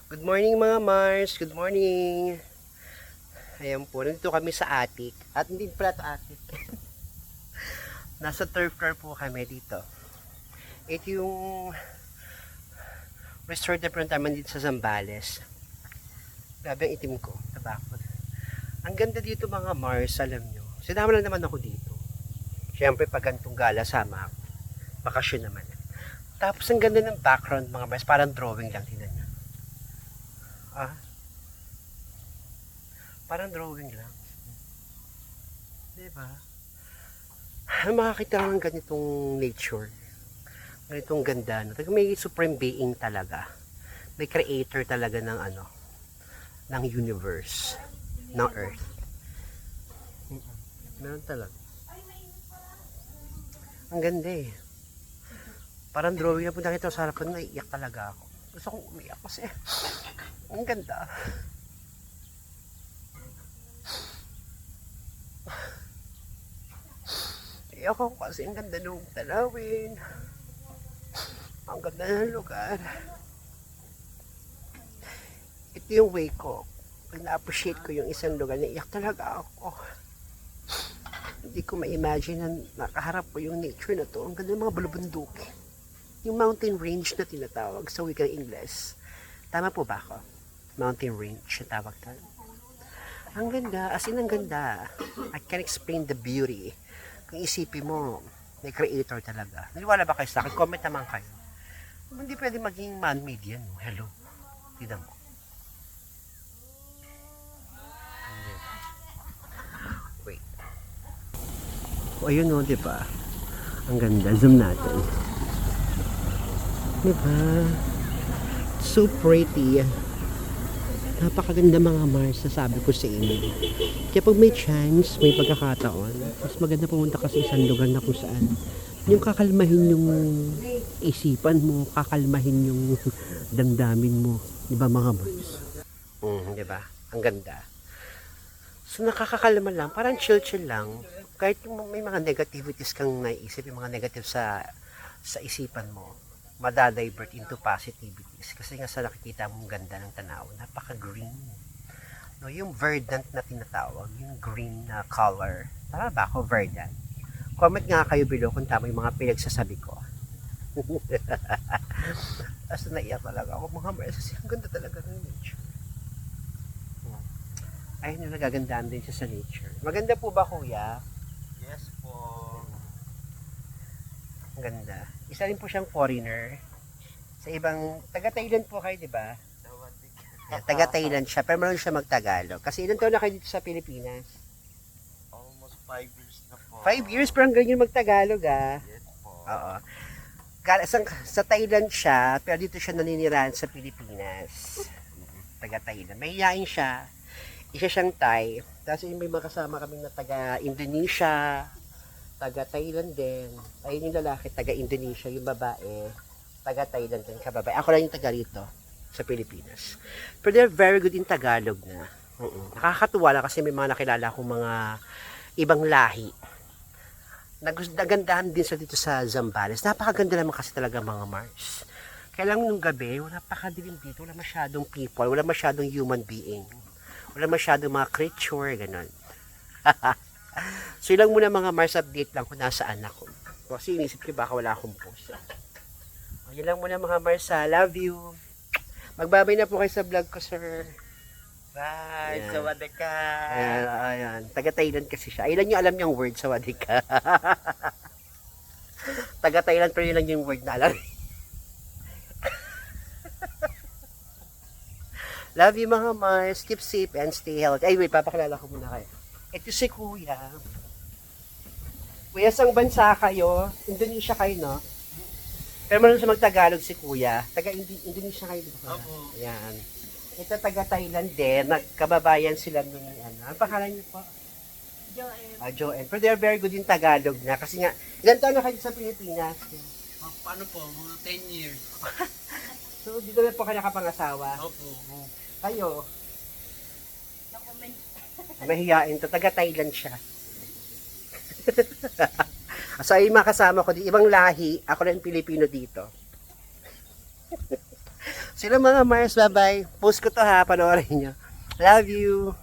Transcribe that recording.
Good morning mga Mars, good morning. Ayan po, nandito kami sa attic. At hindi pala ito attic. Nasa third floor po kami dito. Ito yung resort na pinunta naman dito sa Zambales. Grabe ang itim ko, tabakot. Ang ganda dito mga Mars, alam nyo. Sinama lang naman ako dito. Siyempre pag gantong gala, sama ako. Bakasyon naman. Tapos ang ganda ng background mga Mars, parang drawing lang, tingnan nyo. Parang drawing lang. Diba? Makakita lang ng ganitong nature. Ganitong ganda. No? May supreme being talaga. May creator talaga ng ng universe. Ng earth. Meron talaga. Ang ganda eh. Parang drawing na po nakita sa harapan, naiiyak talaga ako. Gusto kong umiyak kasi ang ganda. Iyak ako kasi ang ganda nung tanawin. Ang ganda ng lugar. Ito yung way ko. Pag na-appreciate ko yung isang lugar, naiyak talaga ako. Hindi ko ma-imagine na nakaharap ko yung nature na to. Ang ganda ng mga balubunduki. Yung mountain range na tinatawag sa wikang Ingles. Tama po ba ako? Mountain range na tawag tal. Ang ganda, as in ang ganda. I can't explain the beauty. Kung isipin mo, may creator talaga. Naniwala ba kayo sa akin? Comment naman kayo. Hindi pwede maging man-made yan. Hello. Tignan mo. Wait. O ayun o, diba? Ang ganda. Zoom natin. Diba? So pretty. Napakaganda mga Mars, sasabi ko sa inyo. Kaya pag may chance, may pagkakataon, mas maganda pumunta ka sa isang lugar na kung saan yung kakalmahin yung isipan mo, kakalmahin yung damdamin mo. Diba mga Mars? Diba? Ang ganda. So nakakakalma lang, parang chill-chill lang. Kahit may mga negativities kang naisip, yung mga negative sa isipan mo, madadivert into positivities. Kasi nga sa nakikita mong ganda ng tanaw, napaka-green. No, yung verdant na tinatawag, yung green na color. Tama ba ako, verdant? Comment nga kayo below kung tama yung mga pinagsasabi ko. As naiyak talaga ako, mga Mars, ang ganda talaga ng nature. Ayun yung nagagandaan din siya sa nature. Maganda po ba, kuya? Yes po. Ang ganda. Isa rin po siyang foreigner. Sa ibang, taga-Thailand po kayo, di ba? Taga-Thailand siya, pero meron siya magtagalog. Kasi ilan taon na kayo dito sa Pilipinas? Almost 5 years na po. 5 years, pero ang ganyan magtagalog ah. Yes po. Oo. Sa Thailand siya, pero dito siya naninirahan sa Pilipinas. Taga-Thailand. Mahihain siya. Isa siyang Thai. Tapos may mga kasama kami na taga-Indonesia, taga-Thailand din. Ayun yung lalaki, taga-Indonesia. Yung babae, taga-Thailand din, kababay. Ako lang yung taga rito sa Pilipinas. Pero they're very good in Tagalog na. Nakakatuwa lang kasi may mga nakilala akong mga ibang lahi. Nagandahan din sa dito sa Zambales. Napakaganda naman kasi talaga mga Mars. Kaya lang nung gabi, wala pakadilim dito. Wala masyadong people. Wala masyadong human being. Wala masyadong mga creature, ganun. So yun lang muna mga Mars, update lang kung nasaan ako. Kasi inisip ko baka wala akong post. Yun lang muna mga Mars, love you. Magbabay na po kayo sa vlog ko, sir. Bye. Ayan. Sawadika. Ayan. Taga-Thailand kasi siya. Ilan nyo alam yung word sa wadika? Taga-Thailand pero yun lang yung word na alam. Love you mga Mars. Keep safe and stay healthy. Ay wait, papakilala ko muna kayo. Ito si Kuya. Kuya, sang bansa kayo? Indonesia kayo, no? Pero marunong siya magtagalog si Kuya. Taga-Indonesia kayo, di ba? Opo. Ayan. Ito taga-Thailand din. Nagkababayan sila nun. Ang pangalan niyo po? Joel. Joel. Pero they're very good in Tagalog na. Kasi nga, ilan taon na kayo sa Pilipinas? Paano po? Mga 10 years. So, dito na po kayo nakapangasawa. Opo. Kayo, Document. mahihain to. Taga-Thailand siya. So, yung mga kasama ko, ibang lahi. Ako lang Pilipino dito. Sila mga Mars, bye-bye. Post ko to ha, panoorin nyo. Love you.